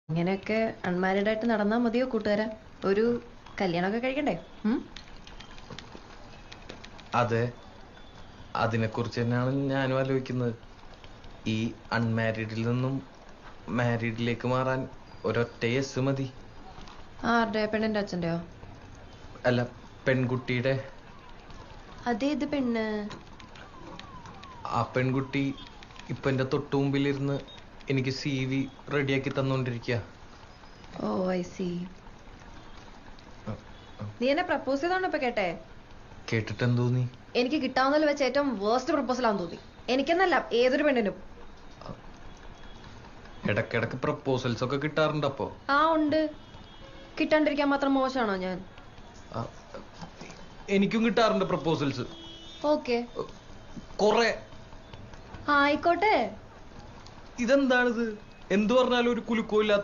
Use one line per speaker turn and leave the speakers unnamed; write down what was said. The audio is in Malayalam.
ഇങ്ങനെയൊക്കെ അൺമാരീഡ് ആയിട്ട് നടന്നാൽ മതിയോ കൂട്ടുകാരാ? ഒരു കല്യാണമൊക്കെ കഴിക്കണ്ടേ?
അതെ, അതിനെക്കുറിച്ച് തന്നെയാണ് ഞാനും ആലോചിക്കുന്നത്. ഈ അൺമാരീഡിൽ നിന്നും മാരീഡിലേക്ക് മാറാൻ ഒരൊറ്റ യെസ് മതി.
ആരുടെ? പെണ്ണിന്റെ അച്ഛൻ്റെയോ?
അല്ല, പെൺകുട്ടിയുടെ.
അതേത് പെണ്ണ്?
ആ പെൺകുട്ടി ഇപ്പൊ എന്റെ തൊട്ടു മുമ്പിലിരുന്ന് എനിക്ക് CV റെഡിയാക്കി തന്നോണ്ടിരിക്കുക.
ഓ ഐ സി. നീ എന്നെ പ്രപ്പോസ് ചെയ്താണോ ഇപ്പൊ കേട്ടെ?
കേട്ടിട്ടെന്ന് തോന്നി?
എനിക്ക് കിട്ടാവുന്നതിൽ വെച്ച് ഏറ്റവും വേസ്റ്റ് പ്രപ്പോസലാന്ന് തോന്നി. എനിക്കെന്നല്ല, ഏതൊരു പെണ്ണിനും.
ഇടക്കിടക്ക് പ്രപ്പോസൽസ് ഒക്കെ കിട്ടാറുണ്ട്. അപ്പോ
ആ ഉണ്ട്. കിട്ടാണ്ടിരിക്കാൻ മാത്രം മോശമാണോ ഞാൻ?
എനിക്കും കിട്ടാറുണ്ട് പ്രപ്പോസൽസ്.
ഓക്കെ,
കൊറേ.
ആയിക്കോട്ടെ.
ഇതെന്താണിത്? എന്തു പറഞ്ഞാലും ഒരു കുലുക്കവും ഇല്ലാത്ത